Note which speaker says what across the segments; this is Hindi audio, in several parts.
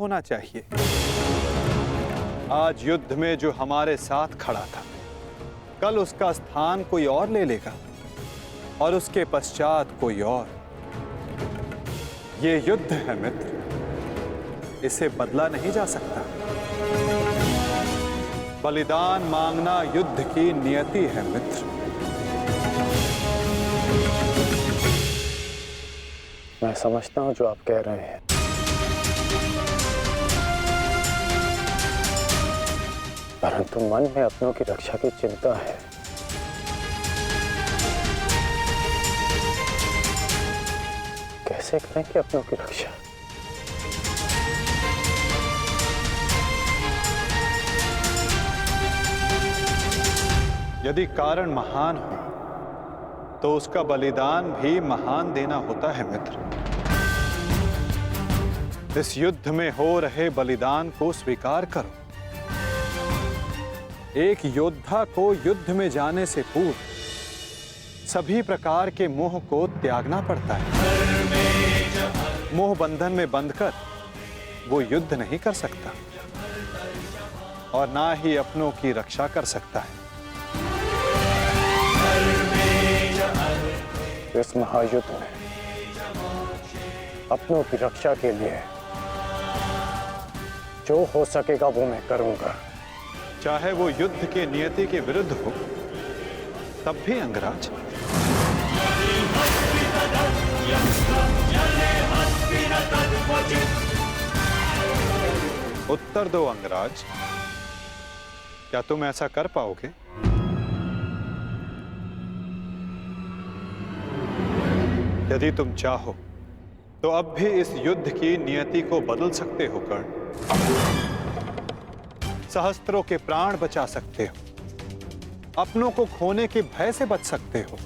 Speaker 1: होना चाहिए। आज युद्ध में जो हमारे साथ खड़ा था, कल उसका स्थान कोई और ले लेगा और उसके पश्चात कोई और। ये युद्ध है मित्र, इसे बदला नहीं जा सकता। बलिदान मांगना युद्ध की नियति है मित्र।
Speaker 2: मैं समझता हूं जो आप कह रहे हैं, परंतु मन में अपनों की रक्षा की चिंता है। कैसे करेंगे अपनों की रक्षा?
Speaker 1: यदि कारण महान हो तो उसका बलिदान भी महान देना होता है मित्र। इस युद्ध में हो रहे बलिदान को स्वीकार करो। एक योद्धा को युद्ध में जाने से पूर्व सभी प्रकार के मोह को त्यागना पड़ता है। मोह बंधन में बंधकर वो युद्ध नहीं कर सकता और ना ही अपनों की रक्षा कर सकता है।
Speaker 2: इस महायुद्ध में अपनों की रक्षा के लिए जो हो सकेगा वो मैं करूंगा,
Speaker 1: चाहे वो युद्ध के नियति के विरुद्ध हो तब भी अंगराज। उत्तर दो अंगराज, क्या तुम ऐसा कर पाओगे? यदि तुम चाहो तो अब भी इस युद्ध की नियति को बदल सकते हो कर्ण। सहस्त्रों के प्राण बचा सकते हो, अपनों को खोने के भय से बच सकते हो।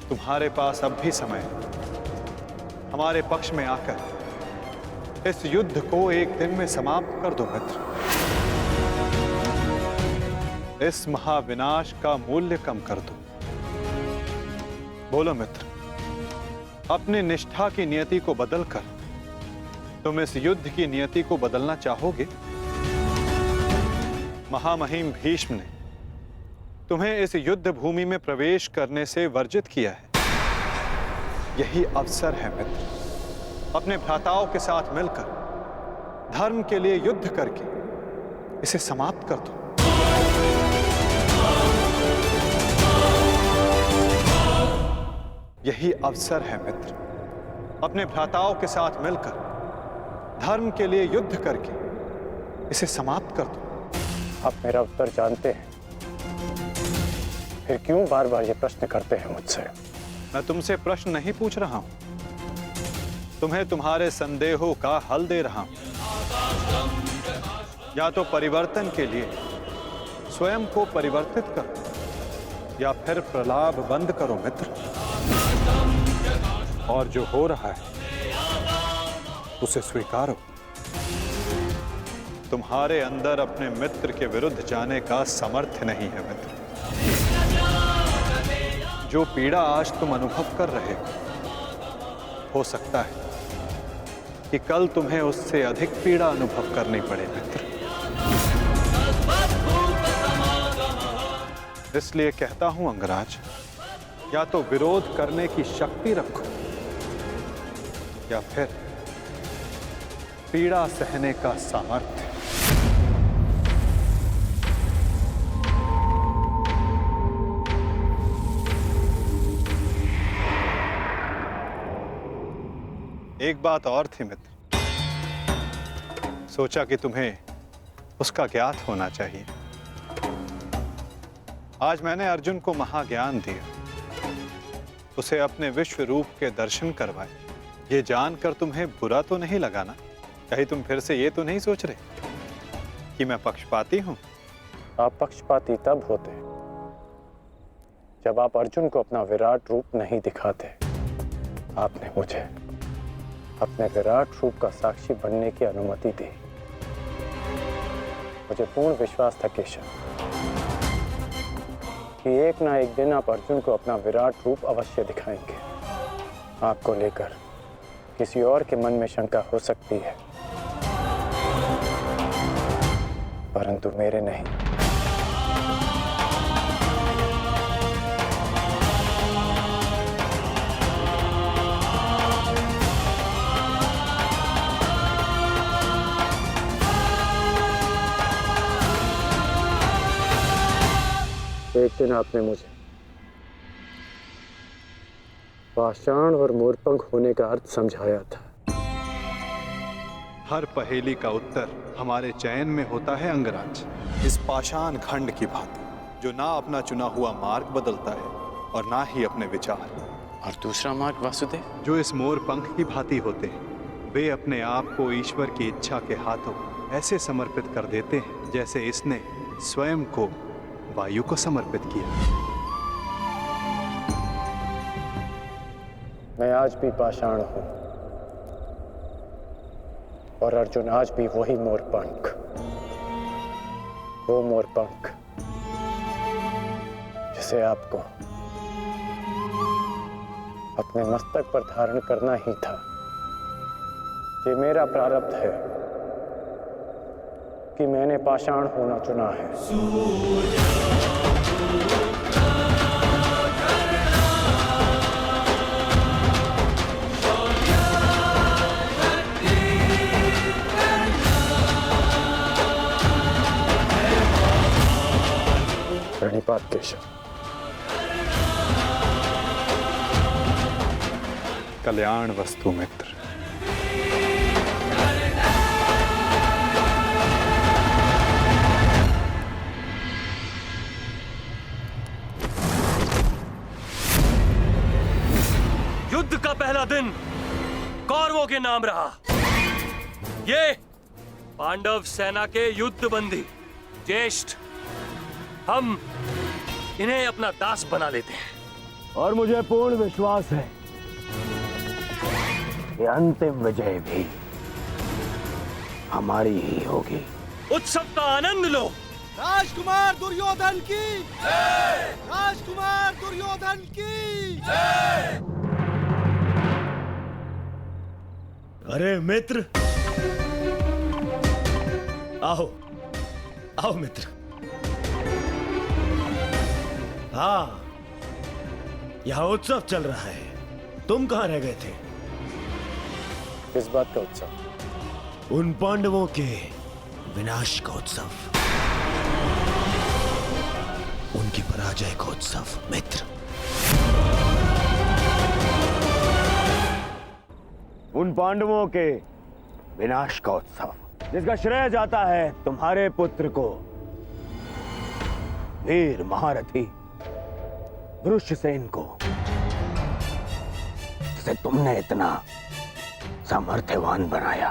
Speaker 1: तुम्हारे पास अब भी समय है। हमारे पक्ष में आकर इस युद्ध को एक दिन में समाप्त कर दो मित्र। इस महाविनाश का मूल्य कम कर दो। बोलो मित्र, अपने निष्ठा की नियति को बदलकर तुम इस युद्ध की नियति को बदलना चाहोगे? महामहिम भीष्म ने तुम्हें इस युद्ध भूमि में प्रवेश करने से वर्जित किया है। यही अवसर है मित्र, अपने भ्राताओं के साथ मिलकर धर्म के लिए युद्ध करके इसे समाप्त कर दो। यही अवसर है मित्र, अपने भ्राताओं के साथ मिलकर धर्म के लिए युद्ध करके इसे समाप्त कर दो।
Speaker 2: आप मेरा उत्तर जानते हैं, फिर क्यों बार बार ये प्रश्न करते हैं मुझसे?
Speaker 1: मैं तुमसे प्रश्न नहीं पूछ रहा हूं, तुम्हें तुम्हारे संदेहों का हल दे रहा हूं। या तो परिवर्तन के लिए स्वयं को परिवर्तित करो या फिर प्रलाप बंद करो मित्र। और जो हो रहा है उसे स्वीकारो। तुम्हारे अंदर अपने मित्र के विरुद्ध जाने का सामर्थ्य नहीं है मित्र। जो पीड़ा आज तुम अनुभव कर रहे हो सकता है कि कल तुम्हें उससे अधिक पीड़ा अनुभव करनी पड़े मित्र। इसलिए कहता हूं अंगराज, या तो विरोध करने की शक्ति रखो या फिर पीड़ा सहने का सामर्थ्य। एक बात और थी मित्र, सोचा कि तुम्हें उसका ज्ञात होना चाहिए। आज मैंने अर्जुन को महाज्ञान दिया, उसे अपने विश्व रूप के दर्शन करवाए। ये जानकर तुम्हें बुरा तो नहीं लगा ना? कहीं तुम फिर से ये तो नहीं सोच रहे कि मैं पक्षपाती हूं?
Speaker 2: आप पक्षपाती तब होते जब आप अर्जुन को अपना विराट रूप नहीं दिखाते। आपने मुझे अपने विराट रूप का साक्षी बनने की अनुमति दी। मुझे पूर्ण विश्वास था केशव कि एक ना एक दिन आप अर्जुन को अपना विराट रूप अवश्य दिखाएंगे। आपको लेकर किसी और के मन में शंका हो सकती है, परंतु मेरे नहीं। एक दिन आपने मुझे पाषाण और मोरपंख होने का अर्थ समझाया था।
Speaker 1: हर पहेली का उत्तर हमारे चयन में होता है अंगराज। इस पाषाण खंड की भांति जो ना अपना चुना हुआ मार्ग बदलता है और ना ही अपने विचार।
Speaker 2: और दूसरा मार्ग वासुदेव?
Speaker 1: जो इस मोर पंख की भांति होते हैं, वे अपने आप को ईश्वर की इच्छा के हाथों ऐसे समर्पित कर देते हैं जैसे इसने स्वयं को वायु को समर्पित किया।
Speaker 2: मैं आज भी पाषाण हूं और अर्जुन आज भी वही मोरपंख। वो मोरपंख जिसे आपको अपने मस्तक पर धारण करना ही था। ये मेरा प्रारब्ध है कि मैंने पाषाण होना चुना है। प्रणिपात केशव।
Speaker 1: कल्याण वस्तु मित्र।
Speaker 3: युद्ध का पहला दिन कौरवों के नाम रहा। ये पांडव सेना के युद्ध बंदी ज्येष्ठ, हम इन्हें अपना दास बना लेते हैं।
Speaker 4: और मुझे पूर्ण विश्वास है कि अंतिम विजय भी हमारी ही होगी।
Speaker 3: उत्सव का आनंद लो।
Speaker 5: राजकुमार दुर्योधन की जय! राजकुमार दुर्योधन की जय!
Speaker 4: अरे मित्र, आओ आओ मित्र। हाँ, यहाँ उत्सव चल रहा है। तुम कहाँ रह गए थे?
Speaker 2: किस बात का उत्सव?
Speaker 4: उन पांडवों के विनाश का उत्सव, उनकी पराजय का उत्सव मित्र। उन पांडवों के विनाश का उत्सव जिसका श्रेय जाता है तुम्हारे पुत्र को, वीर महारथी वृषसेन को, जिसे तुमने इतना सामर्थ्यवान बनाया।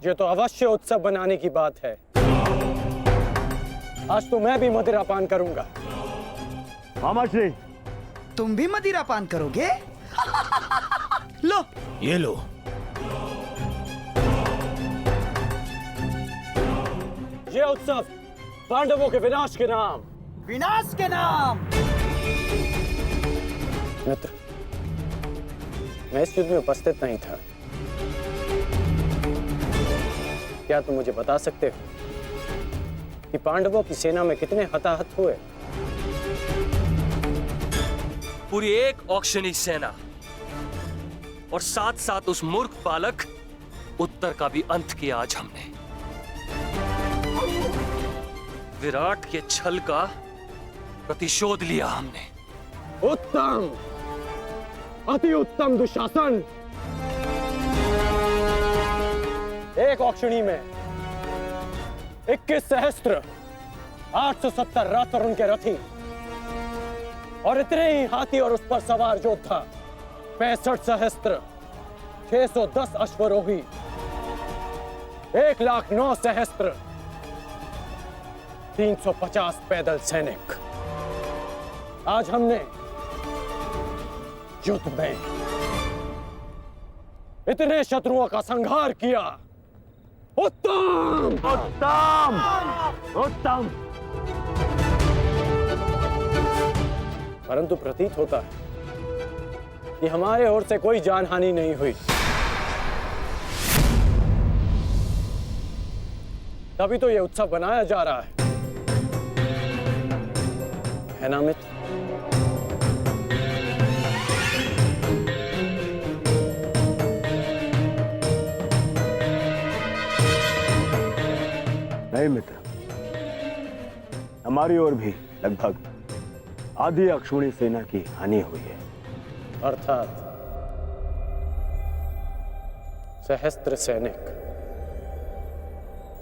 Speaker 2: ये तो अवश्य उत्सव बनाने की बात है। आज तो मैं भी मदिरा पान करूंगा।
Speaker 4: मामाश्री,
Speaker 5: तुम भी मदिरा पान करोगे? लो,
Speaker 4: ये लो।
Speaker 2: ये उत्सव पांडवों के विनाश के नाम।
Speaker 5: विनाश के नाम।
Speaker 2: मित्र, मैं इस युद्ध में उपस्थित नहीं था। क्या तुम मुझे बता सकते हो कि पांडवों की सेना में कितने हताहत हुए?
Speaker 3: पूरी एक औक्षणी सेना और साथ साथ उस मूर्ख बालक उत्तर का भी अंत किया आज हमने। विराट के छल का प्रतिशोध लिया हमने।
Speaker 2: उत्तम, अति उत्तम दुशासन। एक औक्षणी में 21 सहस्त्र 870 रथ और उनके रथी और इतने ही हाथी और उस पर सवार योद्धा 65 सहस्त्र 610 अश्वरोही 1,09,000 सहस्त्र 350 पैदल सैनिक। आज हमने युद्ध में इतने शत्रुओं का संहार किया। उत्तम,
Speaker 4: उत्तम, उत्तम।
Speaker 2: परंतु प्रतीत होता है कि हमारे ओर से कोई जानहानि नहीं हुई। तभी तो ये उत्सव बनाया जा रहा है ना मित्र?
Speaker 4: नहीं मित्र, हमारी ओर भी लगभग आधी अक्षुणी सेना की हानि हुई है।
Speaker 2: अर्थात सहस्त्र सैनिक,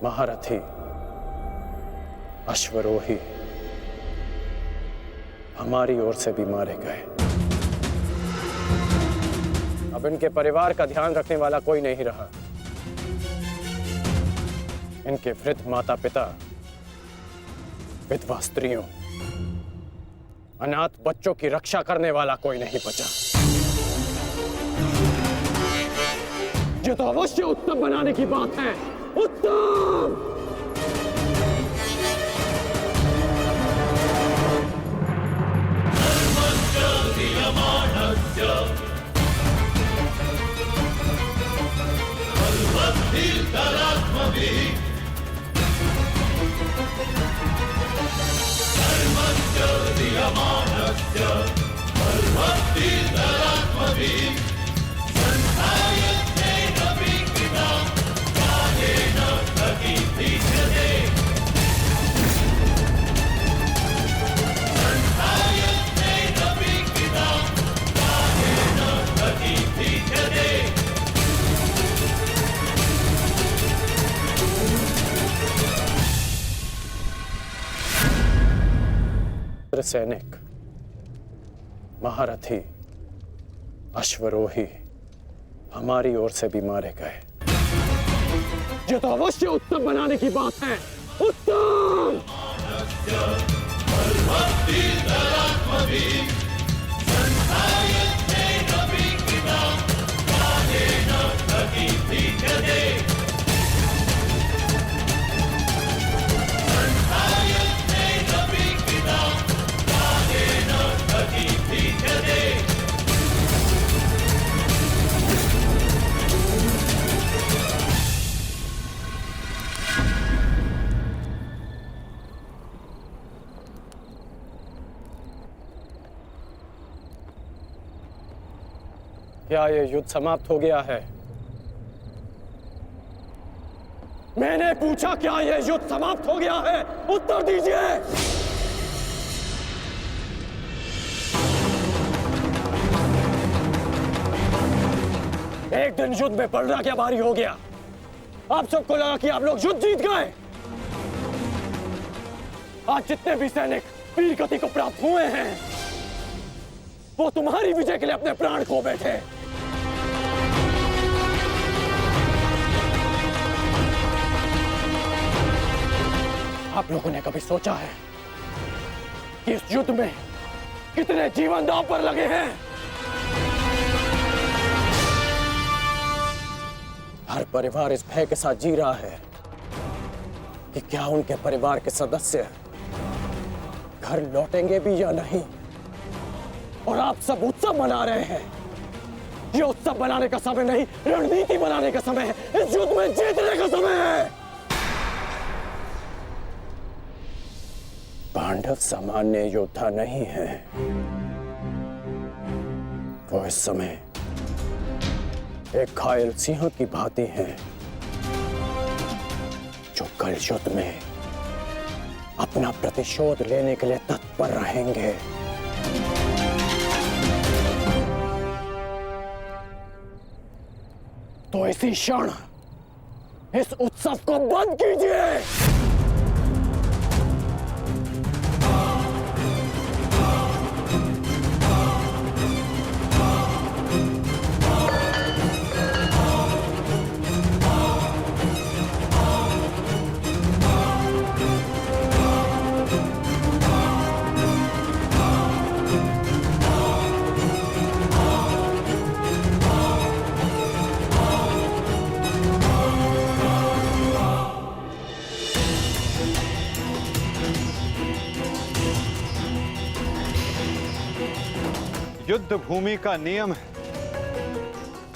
Speaker 2: महारथी, अश्वरोही हमारी ओर से भी मारे गए। अब इनके परिवार का ध्यान रखने वाला कोई नहीं रहा। इनके वृद्ध माता पिता, विधवा स्त्रियों, अनाथ बच्चों की रक्षा करने वाला कोई नहीं बचा। ये तो अवश्य उत्तम बनाने की बात है। उत्तम! सैनिक, महारथी, अश्वरोही हमारी ओर से भी मारे गए। ये तो अवश्य उत्तम बनाने की बात है। उत्तम! क्या ये युद्ध समाप्त हो गया है? मैंने पूछा, क्या ये युद्ध समाप्त हो गया है? उत्तर दीजिए। एक दिन युद्ध में पलड़ा क्या भारी हो गया। आप सबको लगा कि आप लोग युद्ध जीत गए। आज जितने भी सैनिक वीर गति को प्राप्त हुए हैं, वो तुम्हारी विजय के लिए अपने प्राण खो बैठे। आप लोगों ने कभी सोचा है कि इस युद्ध में कितने जीवन दांव पर लगे हैं? हर परिवार इस भय के साथ जी रहा है कि क्या उनके परिवार के सदस्य घर लौटेंगे भी या नहीं। और आप सब उत्सव मना रहे हैं। ये उत्सव बनाने का समय नहीं, रणनीति बनाने का समय है। इस युद्ध में जीतने का समय है। पांडव सामान्य योद्धा नहीं है। वो इस समय एक घायल सिंह की भांति हैं, जो कल युद्ध में अपना प्रतिशोध लेने के लिए तत्पर रहेंगे। तो इसी क्षण इस उत्सव को बंद कीजिए।
Speaker 1: युद्ध भूमि का नियम है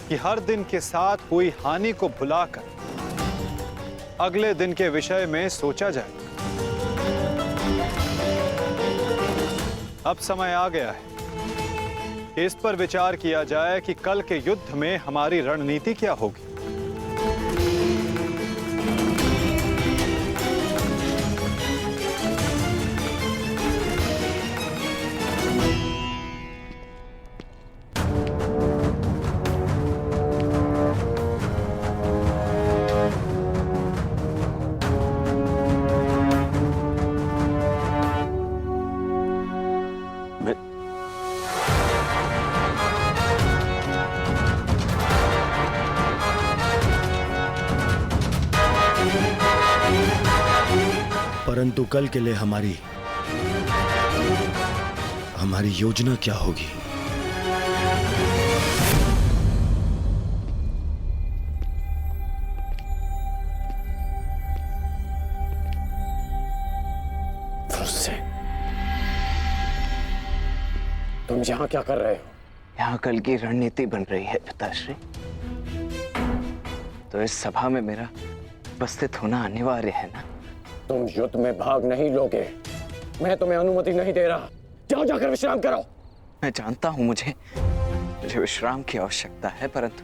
Speaker 1: कि हर दिन के साथ हुई हानि को भुलाकर अगले दिन के विषय में सोचा जाए। अब समय आ गया है कि इस पर विचार किया जाए कि कल के युद्ध में हमारी रणनीति क्या होगी।
Speaker 6: परंतु कल के लिए हमारी योजना क्या होगी?
Speaker 2: तुम यहाँ क्या कर रहे हो?
Speaker 7: यहाँ कल की रणनीति बन रही है पिताश्री। तो इस सभा में मेरा उपस्थित होना अनिवार्य है ना।
Speaker 2: तुम युद्ध में भाग नहीं लोगे, मैं तुम्हें अनुमति नहीं दे रहा। जाओ जाकर विश्राम करो।
Speaker 7: मैं जानता हूं मुझे विश्राम की आवश्यकता है, परंतु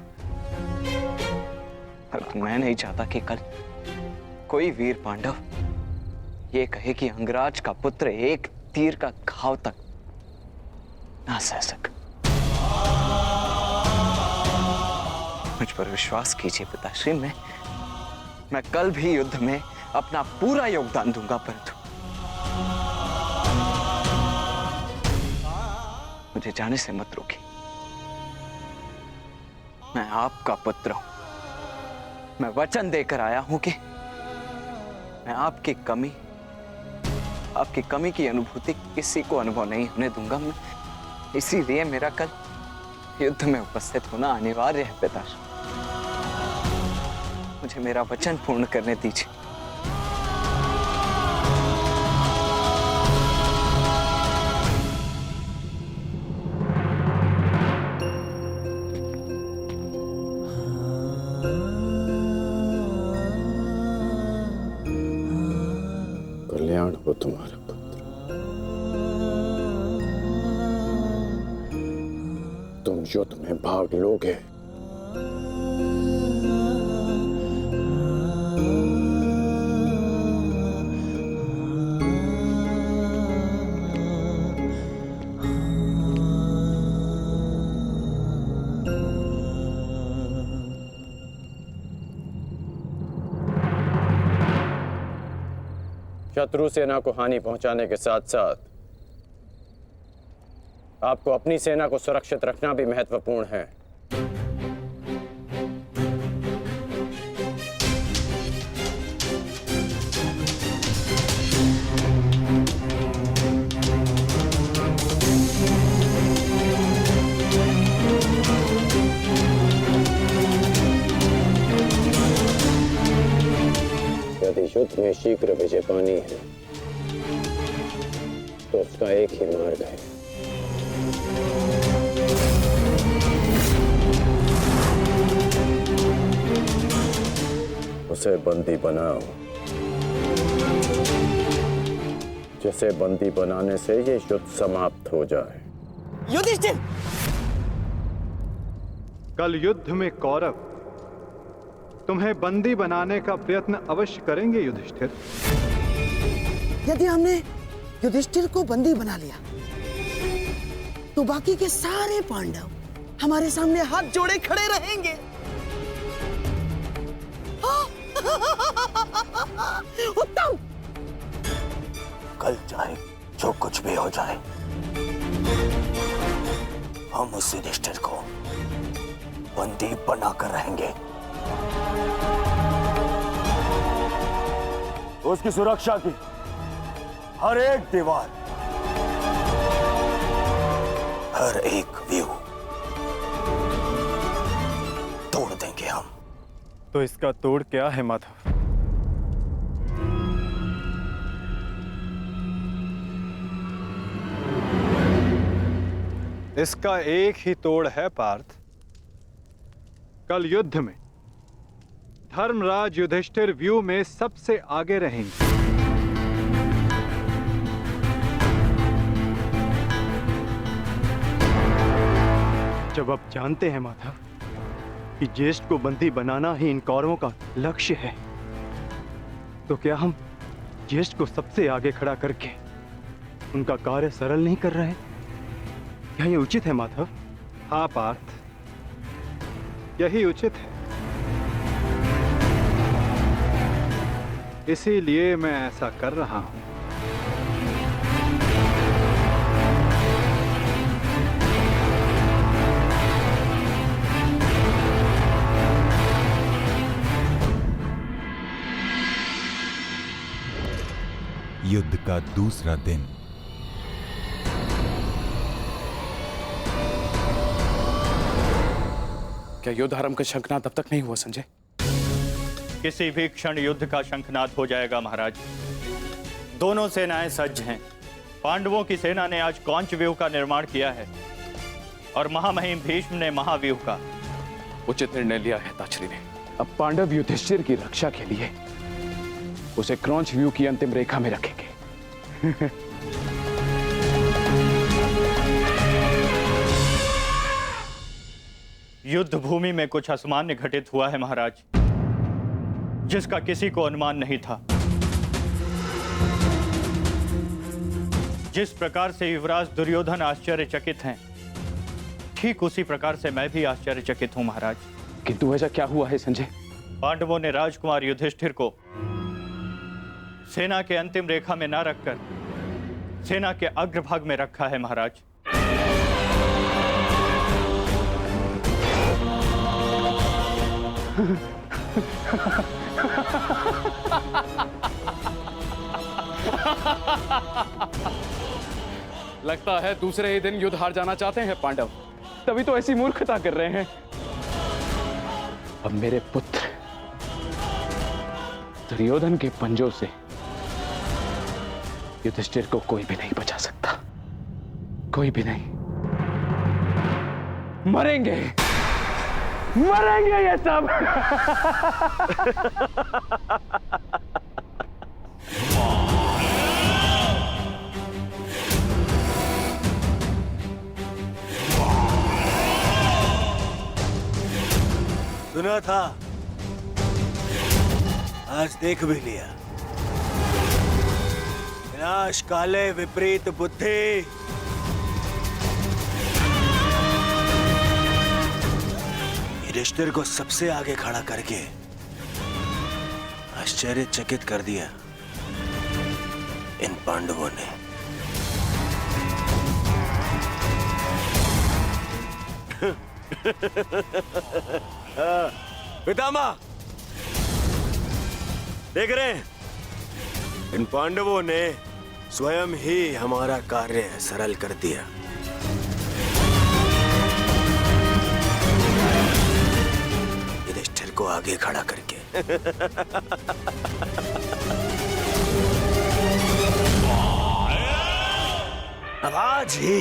Speaker 7: मैं नहीं चाहता कि कल कोई वीर पांडव ये कहे कि अंगराज का पुत्र एक तीर का घाव तक ना सह सका। मुझ पर विश्वास कीजिए पिताश्री, मैं कल भी युद्ध में अपना पूरा योगदान दूंगा, परंतु मुझे जाने से मत रोकिए। मैं आपका पुत्र हूं। मैं वचन देकर आया हूं कि मैं आपकी कमी की अनुभूति किसी को अनुभव नहीं होने दूंगा। मैं इसीलिए मेरा कल युद्ध में उपस्थित होना अनिवार्य है पिताश्री। मुझे मेरा वचन पूर्ण करने दीजिए।
Speaker 2: कल्याण हो तुम्हारा पुत्र। तुम युद्ध में भाग लोगे। शत्रु सेना को हानि पहुंचाने के साथ साथ आपको अपनी सेना को सुरक्षित रखना भी महत्वपूर्ण है। यदि युद्ध में शीघ्र विजय पानी है तो उसका एक ही मार्ग है, उसे बंदी बनाओ। जिसे बंदी बनाने से ये युद्ध समाप्त हो जाए।
Speaker 5: युधिष्ठिर!
Speaker 1: कल युद्ध में कौरव तुम्हें बंदी बनाने का प्रयत्न अवश्य करेंगे युधिष्ठिर।
Speaker 5: यदि हमने युधिष्ठिर को बंदी बना लिया तो बाकी के सारे पांडव हमारे सामने हाथ जोड़े खड़े रहेंगे। उत्तम!
Speaker 6: कल चाहे जो कुछ भी हो जाए, हम उस युधिष्ठिर को बंदी बनाकर रहेंगे। उसकी सुरक्षा की हर एक दीवार, हर एक व्यू तोड़ देंगे हम।
Speaker 1: तो इसका तोड़ क्या है माधव? इसका एक ही तोड़ है पार्थ। कल युद्ध में धर्मराज युधिष्ठिर व्यू में सबसे आगे रहेंगे।
Speaker 4: जब आप जानते हैं माधव कि ज्येष्ठ को बंदी बनाना ही इन कौरवों का लक्ष्य है, तो क्या हम ज्येष्ठ को सबसे आगे खड़ा करके उनका कार्य सरल नहीं कर रहे? क्या ये उचित है माधव?
Speaker 1: हाँ पार्थ, यही उचित है। इसीलिए मैं ऐसा कर रहा हूं।
Speaker 8: युद्ध का दूसरा दिन।
Speaker 9: क्या युद्ध आरंभ का शंखनाद तब तक नहीं हुआ संजय?
Speaker 4: किसी भी क्षण युद्ध का शंखनाद हो जाएगा महाराज। दोनों सेनाएं सज्ज हैं। पांडवों की सेना ने आज कौंच व्यूह का निर्माण किया है और महामहिम भीष्म ने महाव्यूह का।
Speaker 9: उचित निर्णय लिया है ताचरी ने। अब पांडव युधिष्ठिर की रक्षा के लिए उसे क्रौंच व्यू की अंतिम रेखा में रखेंगे।
Speaker 4: युद्ध भूमि में कुछ असामान्य घटित हुआ है महाराज, जिसका किसी को अनुमान नहीं था। जिस प्रकार से युवराज दुर्योधन आश्चर्यचकित हैं, ठीक उसी प्रकार से मैं भी आश्चर्यचकित हूं महाराज।
Speaker 9: किंतु ऐसा क्या हुआ है संजय?
Speaker 4: पांडवों ने राजकुमार युधिष्ठिर को सेना के अंतिम रेखा में ना रखकर सेना के अग्रभाग में रखा है महाराज।
Speaker 9: लगता है दूसरे ही दिन युद्ध हार जाना चाहते हैं पांडव, तभी तो ऐसी मूर्खता कर रहे हैं। अब मेरे पुत्र दुर्योधन के पंजों से युधिष्ठिर को कोई भी नहीं बचा सकता, कोई भी नहीं। मरेंगे, मरेंगे ये सब।
Speaker 6: सुना था, आज देख भी लिया। विनाश काले विपरीत बुद्धि। युधिष्ठिर को सबसे आगे खड़ा करके आश्चर्यचकित कर दिया इन पांडवों ने। पितामह, देख रहे हैं, इन पांडवों ने स्वयं ही हमारा कार्य सरल कर दिया। युधिष्ठिर को आगे खड़ा करके। अब आज ही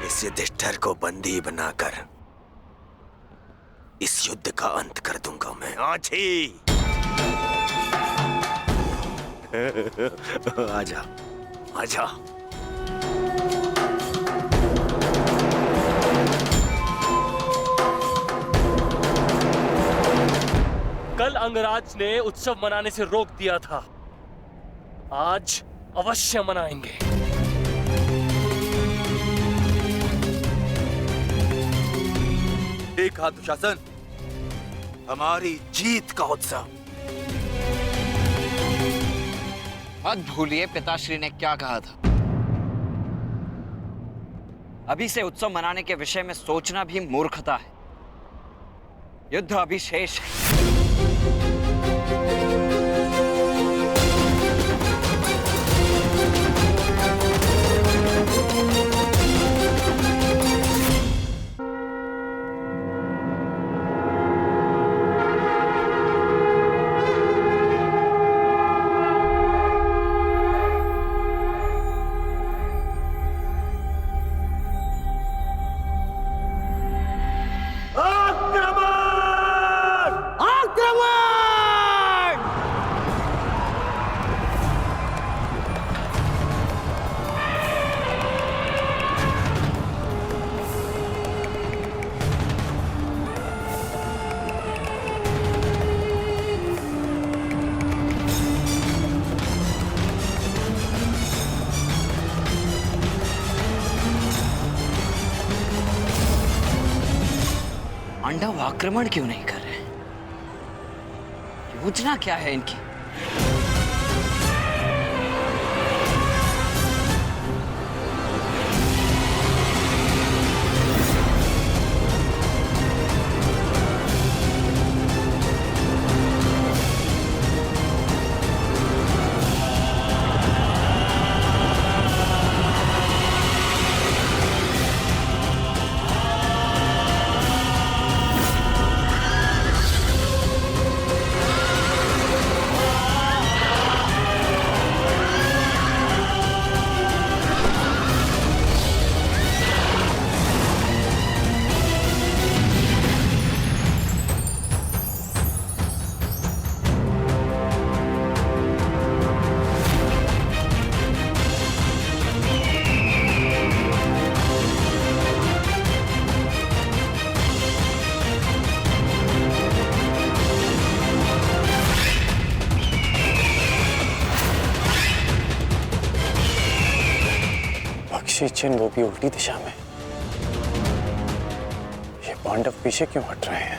Speaker 6: इस युधिष्ठिर को बंदी बनाकर इस युद्ध का अंत कर दूंगा मैं, आज ही। आजा, आजा।
Speaker 3: कल अंगराज ने उत्सव मनाने से रोक दिया था, आज अवश्य मनाएंगे।
Speaker 6: देखा दुशासन, हमारी जीत का उत्सव।
Speaker 7: मत भूलिए पिताश्री ने क्या कहा था। अभी से उत्सव मनाने के विषय में सोचना भी मूर्खता है। युद्ध अभी शेष है। पांडव आक्रमण क्यों नहीं कर रहे? योजना क्या है इनकी?
Speaker 2: पक्षी चिन्ह वो भी उल्टी दिशा में। ये पांडव पीछे क्यों हट रहे हैं?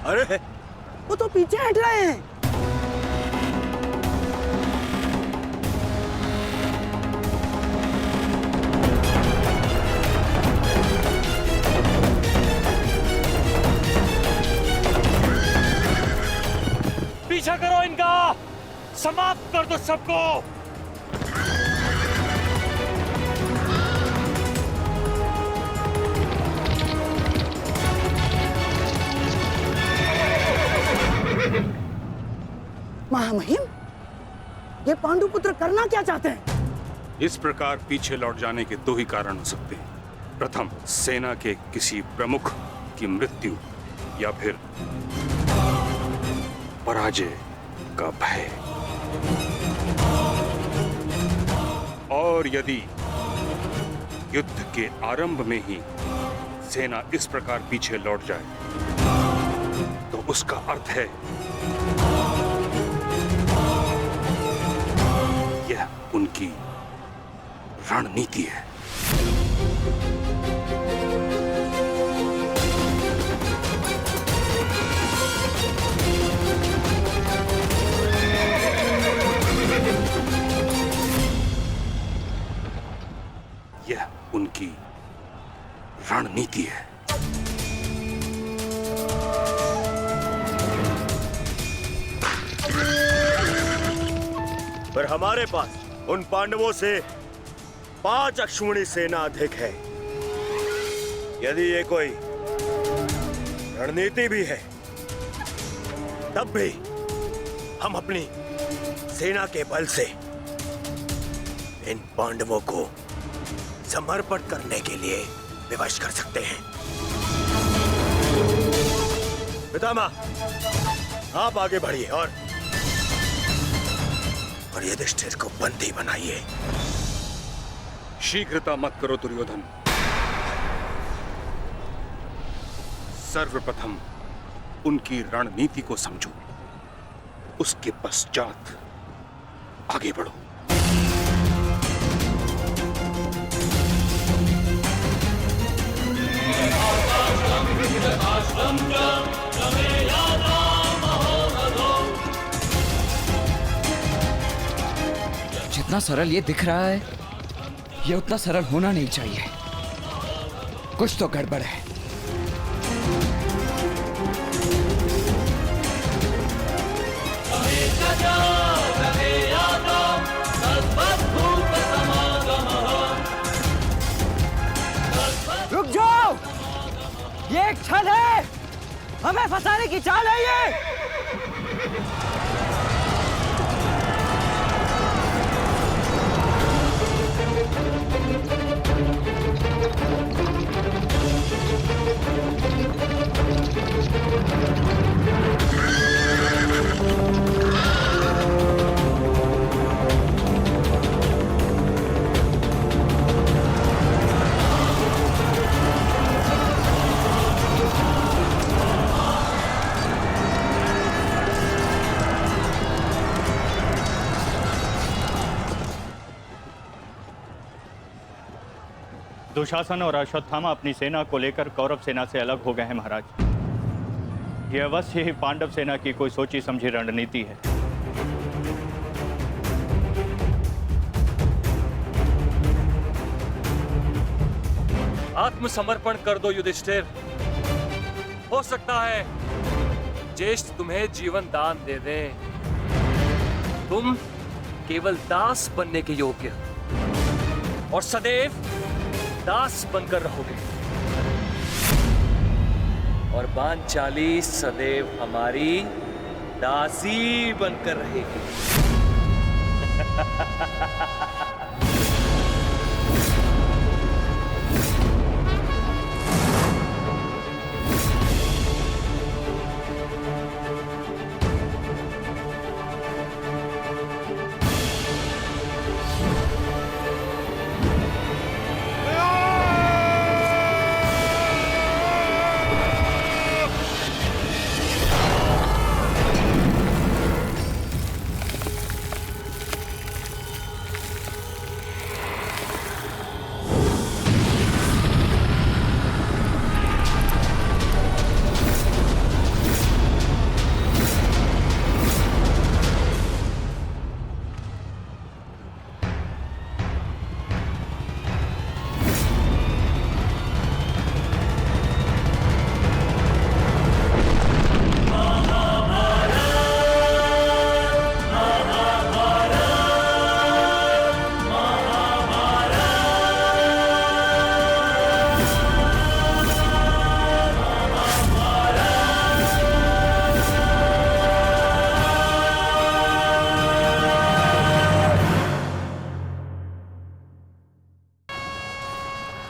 Speaker 6: अरे
Speaker 5: वो तो पीछे हट रहे हैं।
Speaker 3: पीछा करो इनका, समाप्त कर दो सबको।
Speaker 5: महामहिम, ये पांडुपुत्र करना क्या चाहते हैं?
Speaker 10: इस प्रकार पीछे लौट जाने के दो ही कारण हो सकते हैं। प्रथम, सेना के किसी प्रमुख की मृत्यु, या फिर पराजय का भय। और यदि युद्ध के आरंभ में ही सेना इस प्रकार पीछे लौट जाए तो उसका अर्थ है यह उनकी रणनीति है। यह उनकी रणनीति है।
Speaker 6: पर हमारे पास उन पांडवों से 5 अश्विनी सेना अधिक है। यदि ये कोई रणनीति भी है, तब भी हम अपनी सेना के बल से इन पांडवों को समर्पण करने के लिए विवश कर सकते हैं। पितामह, आप आगे बढ़िए और युधिष्ठिर को बंदी बनाइए।
Speaker 10: शीघ्रता मत करो दुर्योधन। सर्वप्रथम उनकी रणनीति को समझो, उसके पश्चात आगे बढ़ो।
Speaker 7: जितना सरल ये दिख रहा है, ये उतना सरल होना नहीं चाहिए। कुछ तो गड़बड़ है।
Speaker 5: रुक जाओ, ये एक छल है, हमें फंसाने की चाल है ये।
Speaker 4: दुशासन और अश्वत्थामा अपनी सेना को लेकर कौरव सेना से अलग हो गए हैं महाराज। यह अवश्य ही पांडव सेना की कोई सोची समझी रणनीति है।
Speaker 3: आत्मसमर्पण कर दो युधिष्ठिर। हो सकता है ज्येष्ठ तुम्हें जीवन दान दे दे। तुम केवल दास बनने के योग्य और सदैव दास बनकर रहोगे, और पांचाली सदैव हमारी दासी बनकर रहेगी।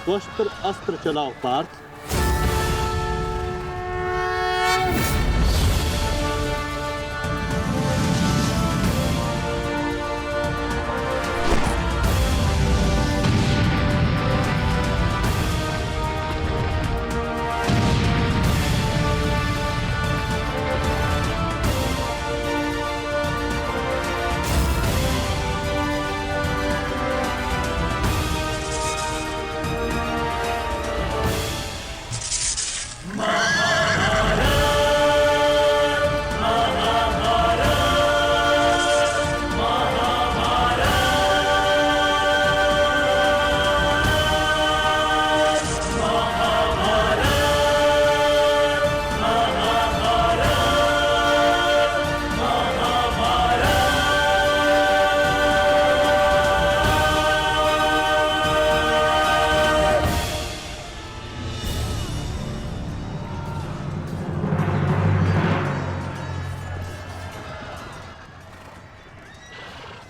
Speaker 1: वस्त्र अस्त्र चलाओ पार्थ।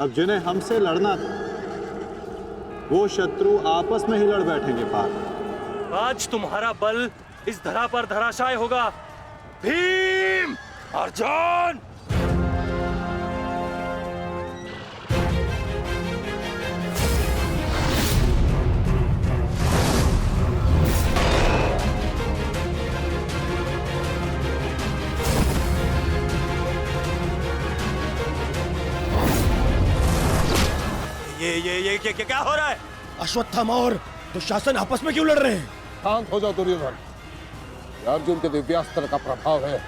Speaker 1: अब जिन्हें हमसे लड़ना था वो शत्रु आपस में ही लड़ बैठेंगे पार्थ।
Speaker 3: आज तुम्हारा बल इस धरा पर धराशाय होगा। भीम, अर्जुन!
Speaker 6: ये क्या हो रहा है?
Speaker 11: अश्वत्थामा और दुशासन आपस में क्यों लड़ रहे हैं?
Speaker 12: शांत हो जाओ दुर्योधन, अर्जुन के दिव्यास्त्र का प्रभाव है।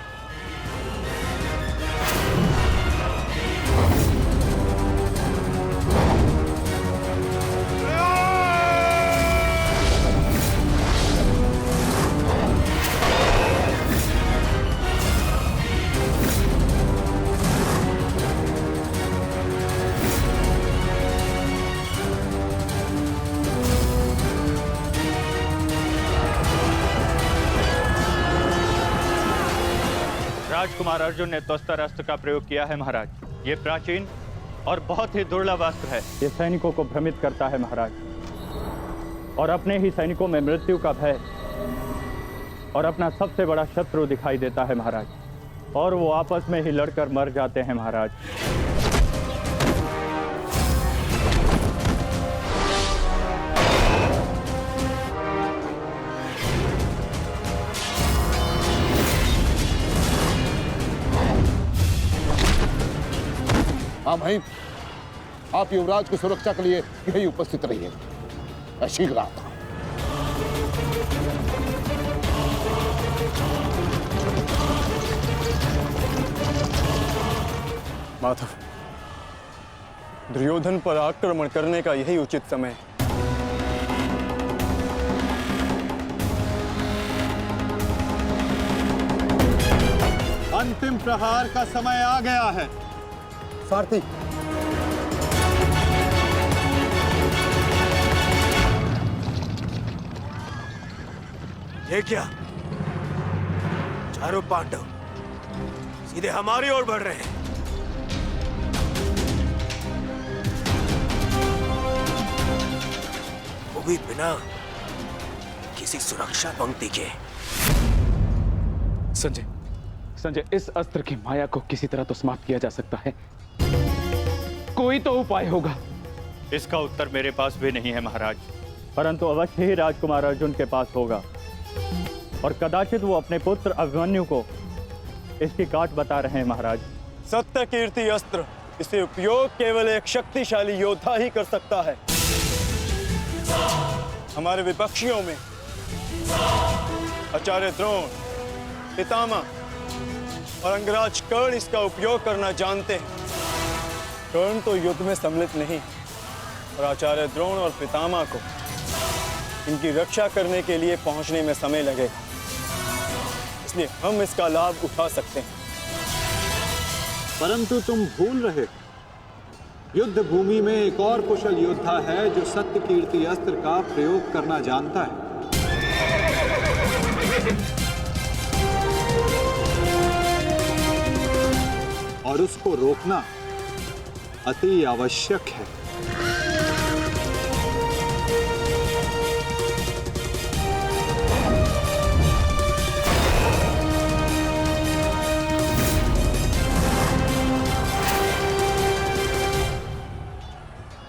Speaker 4: राजकुमार अर्जुन ने त्वस्तर अस्त्र का प्रयोग किया है महाराज। ये प्राचीन और बहुत ही दुर्लभ अस्त्र है। ये सैनिकों को भ्रमित करता है महाराज, और अपने ही सैनिकों में मृत्यु का भय और अपना सबसे बड़ा शत्रु दिखाई देता है महाराज, और वो आपस में ही लड़कर मर जाते हैं महाराज।
Speaker 12: हाँ भाई, आप युवराज की सुरक्षा के लिए यही उपस्थित रहिए। मैं शीघ्र आता हूं।
Speaker 4: माधव, दुर्योधन पर आक्रमण करने का यही उचित समय है।
Speaker 1: अंतिम प्रहार का समय आ गया है।
Speaker 4: सारथी,
Speaker 6: ये क्या? चारों पांडव सीधे हमारी ओर बढ़ रहे हैं। वो भी बिना किसी सुरक्षा पंक्ति के।
Speaker 9: संजय, संजय, इस अस्त्र की माया को किसी तरह तो समाप्त किया जा सकता है। कोई तो उपाय होगा।
Speaker 4: इसका उत्तर मेरे पास भी नहीं है महाराज, परंतु अवश्य ही राजकुमार अर्जुन के पास होगा और कदाचित वो अपने पुत्र अभिमन्यु को इसकी काट बता रहे हैं महाराज। सत्य कीर्ति अस्त्र, इसे उपयोग केवल एक शक्तिशाली योद्धा ही कर सकता है। हमारे विपक्षियों में आचार्य द्रोण, पितामह और अंगराज कर्ण इसका उपयोग करना जानते हैं। कर्ण तो युद्ध में सम्मिलित नहीं और आचार्य द्रोण और पितामह को इनकी रक्षा करने के लिए पहुंचने में समय लगेगा, इसलिए हम इसका लाभ उठा सकते हैं।
Speaker 1: परंतु तुम भूल रहे, युद्ध भूमि में एक और कुशल योद्धा है जो सत्य कीर्ति अस्त्र का प्रयोग करना जानता है। और उसको रोकना अति आवश्यक है।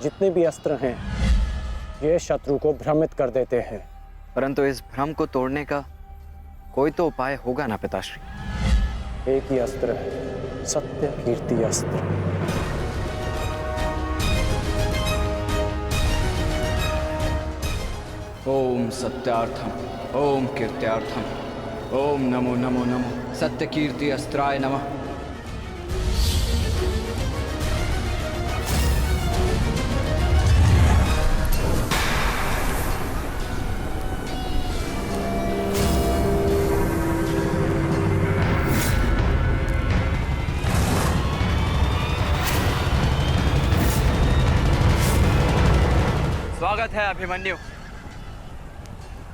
Speaker 2: जितने भी अस्त्र हैं, ये शत्रु को भ्रमित कर देते हैं।
Speaker 7: परंतु इस भ्रम को तोड़ने का कोई तो उपाय होगा ना पिताश्री?
Speaker 2: एक ही अस्त्र है, सत्य कीर्ति अस्त्र।
Speaker 7: ओम सत्यार्थम, ओम कीर्त्यार्थम, ओम नमो नमो नमो सत्य कीर्ति अस्त्राय नमः। स्वागत है अभिमन्यु।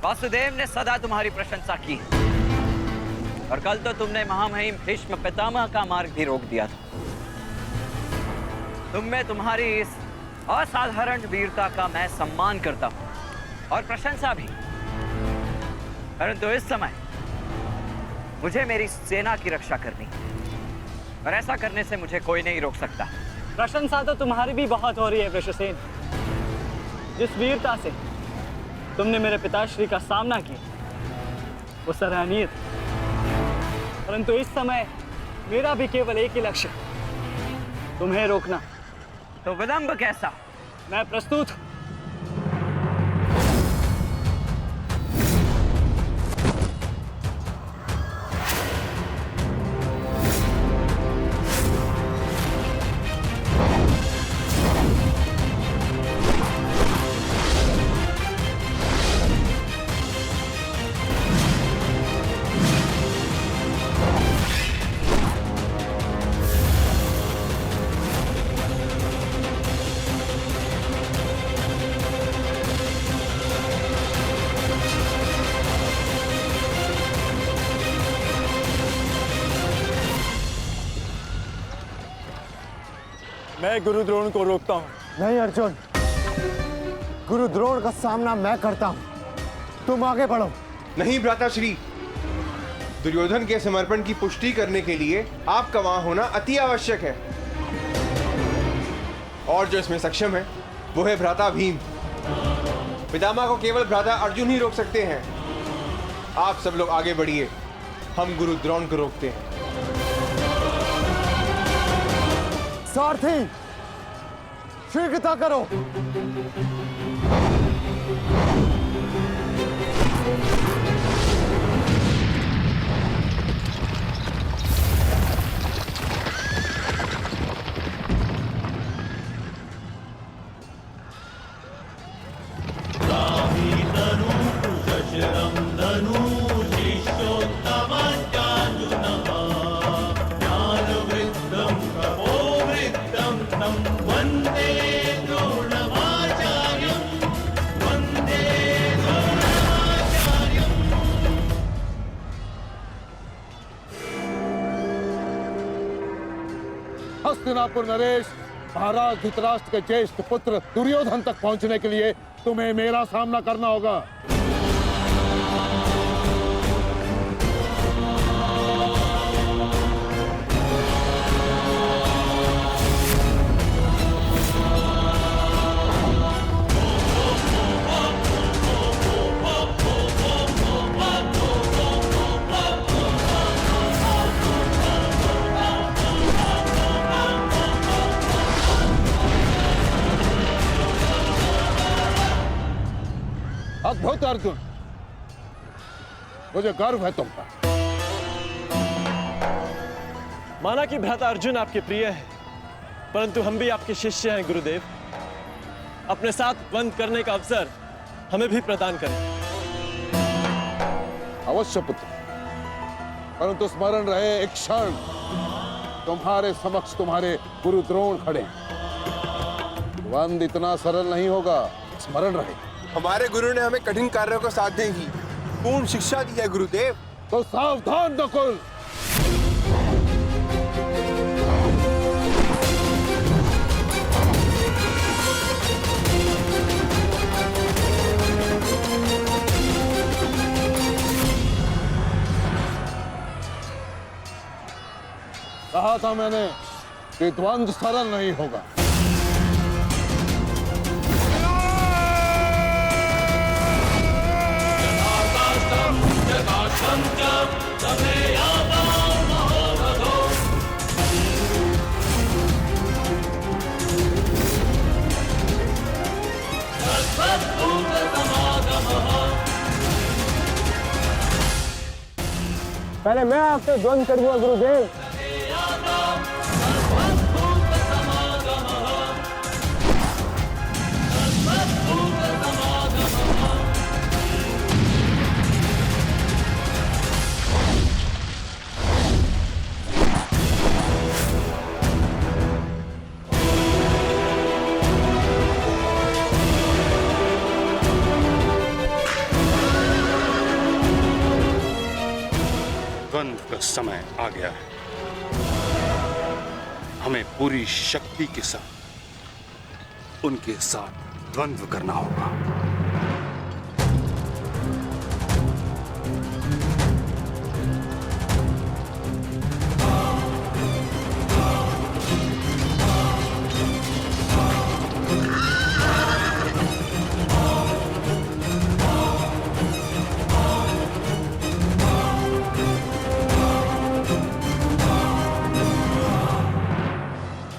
Speaker 7: वासुदेव ने सदा तुम्हारी प्रशंसा की और कल तो तुमने महामहिम भीष्म पितामह का मार्ग भी रोक दिया था। तुम में तुम्हारी इस असाधारण वीरता का मैं सम्मान करता हूं और प्रशंसा भी। परंतु इस समय मुझे मेरी सेना की रक्षा करनी है और ऐसा करने से मुझे कोई नहीं रोक सकता।
Speaker 4: प्रशंसा तो तुम्हारी भी बहुत हो रही है वृषसेन। जिस वीरता से तुमने मेरे पिताश्री का सामना किया वो सराहनीय था। परंतु इस समय मेरा भी केवल एक ही लक्ष्य है, तुम्हें रोकना।
Speaker 7: तो विलंब कैसा?
Speaker 4: मैं प्रस्तुत हूं। मैं गुरु द्रोण को रोकता हूं।
Speaker 11: नहीं अर्जुन, गुरु द्रोण का सामना मैं करता हूं, तुम आगे बढ़ो।
Speaker 13: नहीं भ्राताश्री, दुर्योधन के समर्पण की पुष्टि करने के लिए आपका वहां होना अति आवश्यक है। और जो इसमें सक्षम है वो है भ्राता भीम। पितामह को केवल भ्राता अर्जुन ही रोक सकते हैं। आप सब लोग आगे बढ़िए, हम गुरु द्रोण को रोकते हैं।
Speaker 11: सारथी, शीघ्रता करो।
Speaker 12: हस्तिनापुर नरेश, महाराज धृतराष्ट्र के ज्येष्ठ पुत्र दुर्योधन तक पहुंचने के लिए तुम्हें मेरा सामना करना होगा। अद्भुत अर्जुन, मुझे गर्व है तुम पर।
Speaker 14: माना कि भ्राता अर्जुन आपके प्रिय है, परंतु हम भी आपके शिष्य हैं गुरुदेव। अपने साथ द्वंद्व करने का अवसर हमें भी प्रदान करें।
Speaker 12: अवश्य पुत्र, परंतु स्मरण रहे एक क्षण तुम्हारे समक्ष तुम्हारे गुरु द्रोण खड़े हैं। द्वंद्व इतना सरल नहीं होगा, स्मरण रहे।
Speaker 13: हमारे गुरु ने हमें कठिन कार्यों को साधने की पूर्ण शिक्षा दी है गुरुदेव।
Speaker 12: तो सावधान नकुल। कहा था मैंने कि द्वंद्व सरल नहीं होगा।
Speaker 11: पहले मैं आपसे द्वंद्व करूंगा गुरुदेव।
Speaker 10: द्वंद्व का समय आ गया है। हमें पूरी शक्ति के साथ उनके साथ द्वंद्व करना होगा।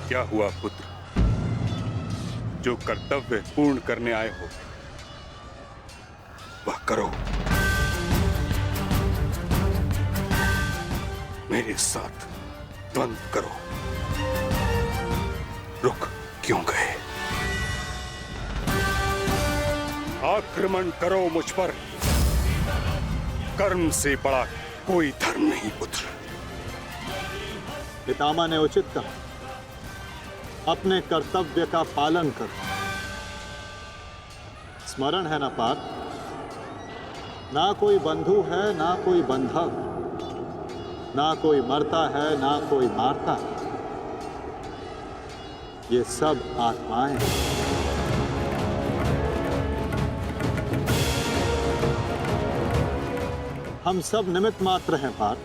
Speaker 10: क्या हुआ पुत्र? जो कर्तव्य पूर्ण करने आए हो वह करो। मेरे साथ द्वंद्व करो। रुक क्यों गए? आक्रमण करो मुझ पर। कर्म से बड़ा कोई धर्म नहीं पुत्र।
Speaker 1: पितामह ने उचित कहा, अपने कर्तव्य का पालन करो। स्मरण है ना पार्थ, ना कोई बंधु है ना कोई बंधव, ना कोई मरता है ना कोई मारता है, ये सब आत्माएं हैं। हम सब निमित्त मात्र हैं पार्थ।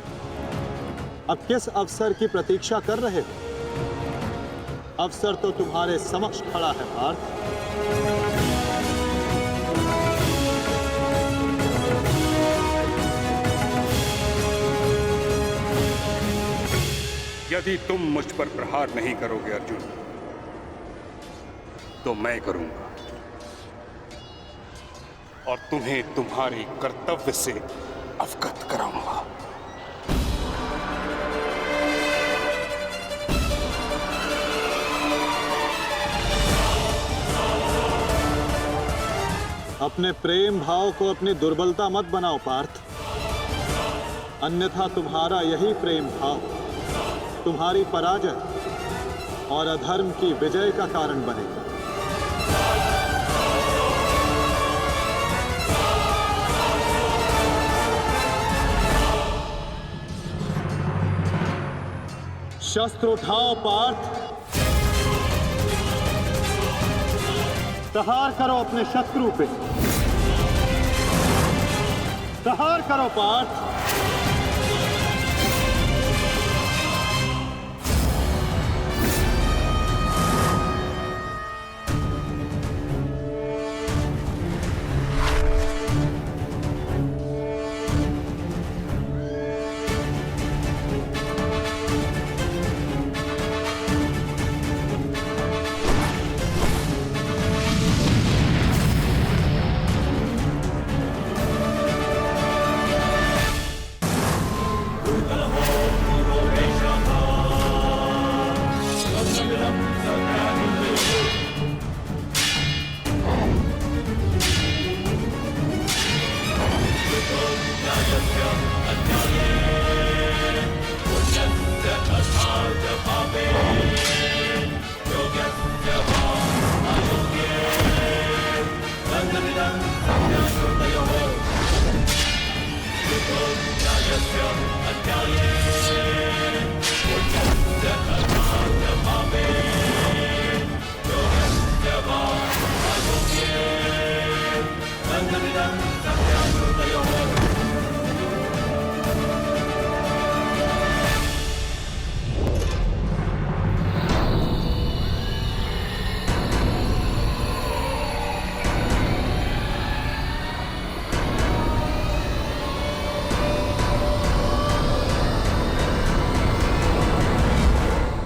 Speaker 1: अब किस अवसर की प्रतीक्षा कर रहे हो? अवसर तो तुम्हारे समक्ष खड़ा है पार्थ।
Speaker 10: यदि तुम मुझ पर प्रहार नहीं करोगे अर्जुन, तो मैं करूंगा और तुम्हें तुम्हारे कर्तव्य से अवगत कराऊंगा।
Speaker 1: अपने प्रेम भाव को अपनी दुर्बलता मत बनाओ पार्थ, अन्यथा तुम्हारा यही प्रेम भाव तुम्हारी पराजय और अधर्म की विजय का कारण बनेगा। शस्त्र उठाओ पार्थ, प्रहार करो अपने शत्रु पे, प्रहार करो पार्थ।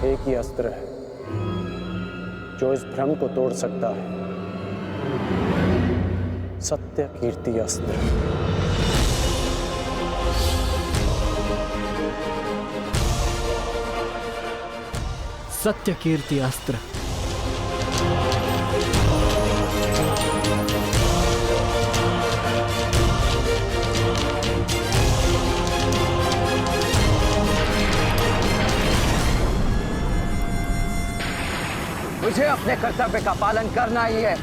Speaker 2: एक ही अस्त्र है जो इस भ्रम को तोड़ सकता है, सत्य कीर्ति अस्त्र।
Speaker 15: सत्य कीर्ति अस्त्र।
Speaker 7: मुझे अपने कर्तव्य का पालन करना ही है।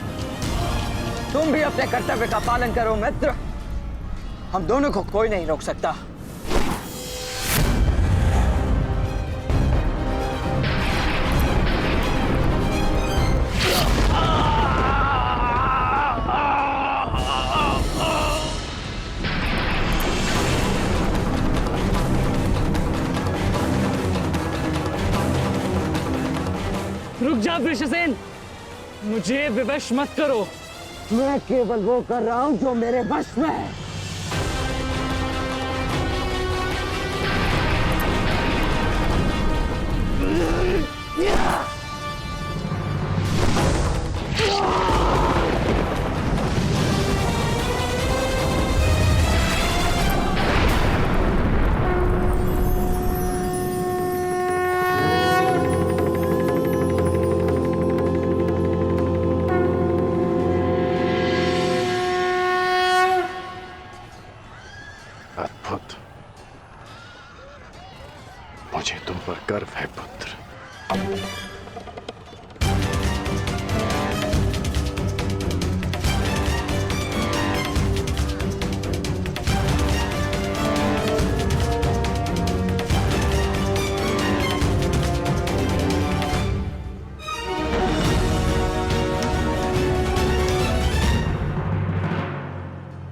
Speaker 7: तुम भी अपने कर्तव्य का पालन करो मित्र। हम दोनों को कोई नहीं रोक सकता।
Speaker 15: रुक जा वृषसेन, मुझे विवश मत करो।
Speaker 5: मैं केवल वो कर रहा हूं जो मेरे वश में है।
Speaker 9: अद्भुत। मुझे तुम पर गर्व है पुत्र।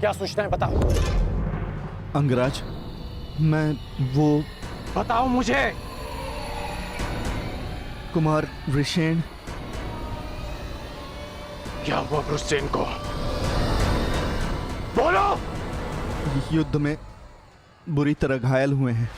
Speaker 2: क्या सूचनाएं बताओ।
Speaker 16: अंगराज, मैं वो
Speaker 2: बताओ मुझे।
Speaker 16: कुमार वृषेण।
Speaker 9: क्या हुआ वृषसेन को? बोलो।
Speaker 16: युद्ध में बुरी तरह घायल हुए हैं।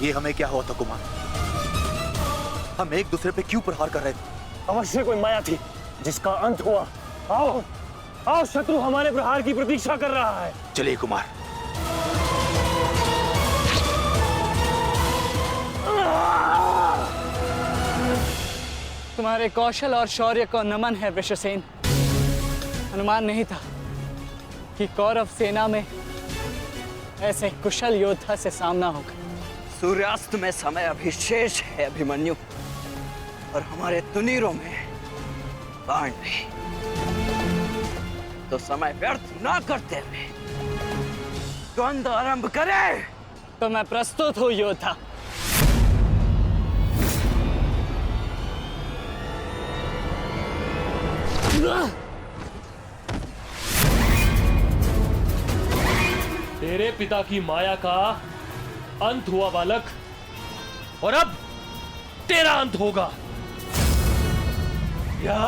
Speaker 6: ये
Speaker 17: ये हमें क्या हुआ था कुमार? हम एक दूसरे पे क्यों प्रहार कर रहे थे?
Speaker 14: अवश्य कोई माया थी जिसका अंत हुआ। आओ आओ, शत्रु हमारे प्रहार की प्रतीक्षा कर रहा है।
Speaker 17: चलिए कुमार।
Speaker 15: तुम्हारे कौशल और शौर्य को नमन है वृषसेन। अनुमान नहीं था कि कौरव सेना में ऐसे कुशल योद्धा से सामना होगा।
Speaker 7: सूर्यास्त में समय अभी शेष है अभिमन्यु, और हमारे तुनीरों में बाण नहीं। तो समय व्यर्थ ना करते हुए द्वंद्व आरंभ करें।
Speaker 15: तो मैं प्रस्तुत हूं योद्धा।
Speaker 3: तेरे पिता की माया का अंत हुआ बालक, और अब तेरा अंत होगा। या!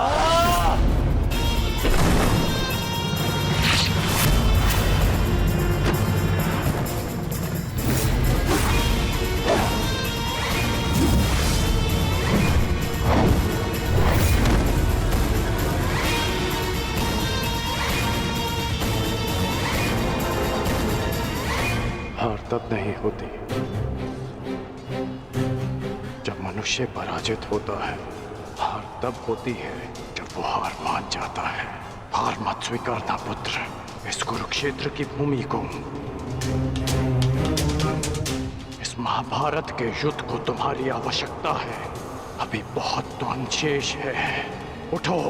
Speaker 2: हार तब नहीं होती जब मनुष्य पराजित होता है। हार तब होती है जब वो हार मान जाता है। हार मत स्वीकारना पुत्र। इस कुरुक्षेत्र की भूमि को, इस महाभारत के युद्ध को तुम्हारी आवश्यकता है। अभी बहुत द्वंद्व शेष है। उठो,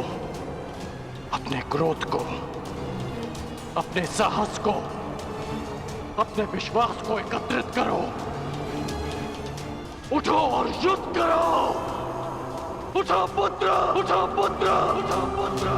Speaker 2: अपने क्रोध को, अपने साहस को, अपने विश्वास को एकत्रित करो। उठो और युद्ध करो। उठो पुत्र, उठो पुत्र, उठो पुत्र।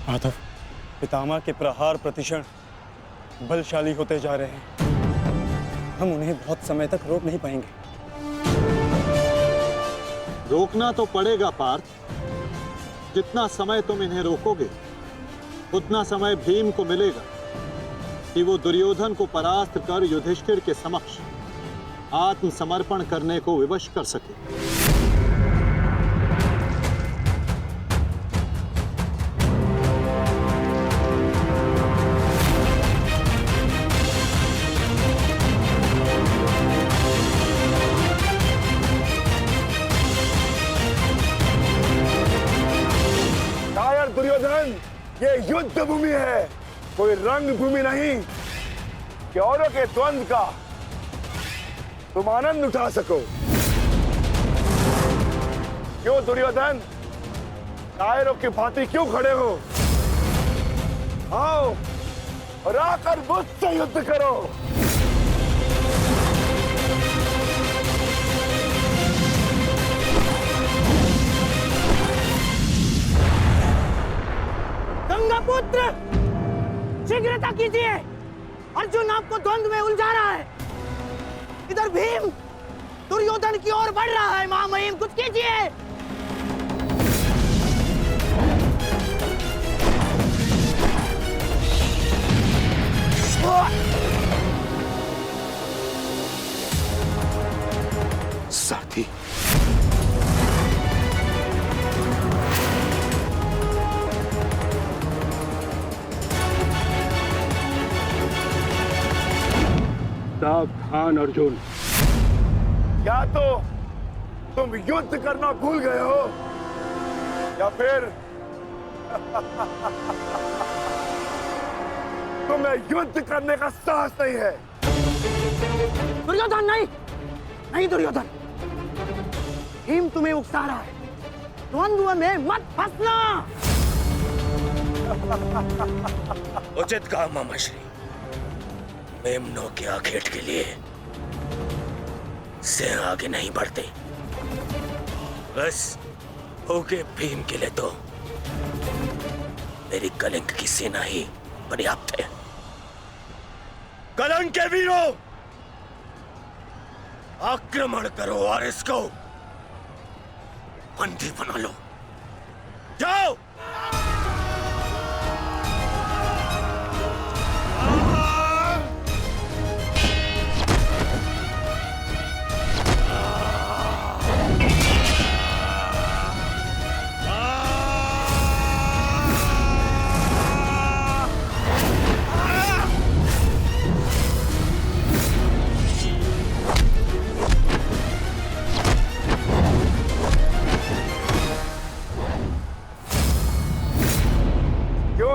Speaker 4: माधव, पितामह के प्रहार प्रतिक्षण बलशाली होते जा रहे हैं। हम उन्हें बहुत समय तक रोक नहीं पाएंगे।
Speaker 1: रोकना तो पड़ेगा पार्थ। जितना समय तुम इन्हें रोकोगे उतना समय भीम को मिलेगा कि वो दुर्योधन को परास्त कर युधिष्ठिर के समक्ष आत्मसमर्पण करने को विवश कर सके।
Speaker 18: दुर्योधन, ये युद्ध भूमि है, कोई रंग भूमि नहीं कि औरों के द्वंद्व का तुम आनंद उठा सको। क्यों दुर्योधन, कायरों की भांति क्यों खड़े हो? आओ और आकर मुझसे युद्ध करो।
Speaker 5: गंगापुत्र, शीघ्रता कीजिए। अर्जुन आपको द्वंद्व में उलझा रहा है। इधर भीम दुर्योधन की ओर बढ़ रहा है। महामहिम, कुछ कीजिए।
Speaker 6: साथी,
Speaker 18: सावधान अर्जुन, या तो तुम युद्ध करना भूल गए हो या फिर तुम्हें युद्ध करने का साहस नहीं है।
Speaker 5: दुर्योधन, नहीं नहीं दुर्योधन, भीम तुम्हें उकसा रहा है। द्वंद्व में मत फंसना।
Speaker 6: उचित कहा मामाश्री। मेमनों के आखेट के लिए से आगे नहीं बढ़ते। बस भोगे भीम के लिए तो मेरी कलिंग की सेना ही पर्याप्त है। कलंक के वीरों, आक्रमण करो और इसको बंदी बना लो। जाओ।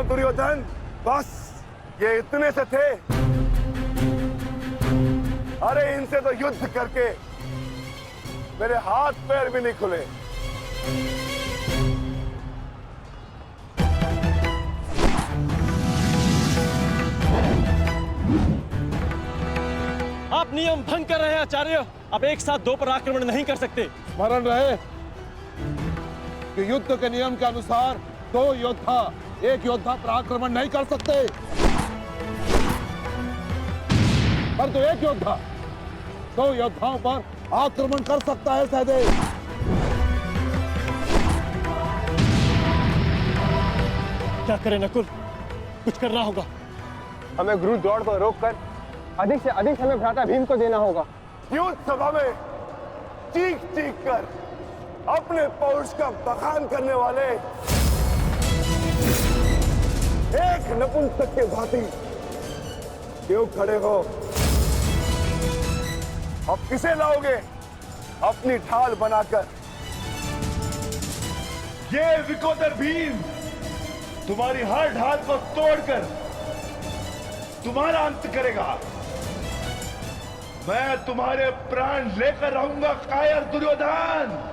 Speaker 18: दुर्योधन, बस ये इतने से थे? अरे इनसे तो युद्ध करके मेरे हाथ पैर भी नहीं खुले।
Speaker 14: आप नियम भंग कर रहे हैं आचार्य। आप एक साथ दो पर आक्रमण नहीं कर सकते।
Speaker 12: स्मरण रहे कि युद्ध के नियम के अनुसार दो योद्धा एक योद्धा पर आक्रमण नहीं कर सकते, पर तो एक योद्धा दो योद्धाओं पर आक्रमण कर सकता है। सहदेव,
Speaker 14: क्या करें नकुल? कुछ करना होगा।
Speaker 11: हमें गुरु द्रोण को रोककर अधिक से अधिक हमें भ्राता भीम को देना होगा।
Speaker 18: युद्ध सभा में चीख चीख कर अपने पौरुष का बखान करने वाले एक नपुंसक के भांति क्यों खड़े हो? अब किसे लाओगे अपनी ढाल बनाकर?
Speaker 19: ये विकोदर भीम तुम्हारी हर ढाल को तोड़कर तुम्हारा अंत करेगा। मैं तुम्हारे प्राण लेकर रहूंगा कायर दुर्योधन।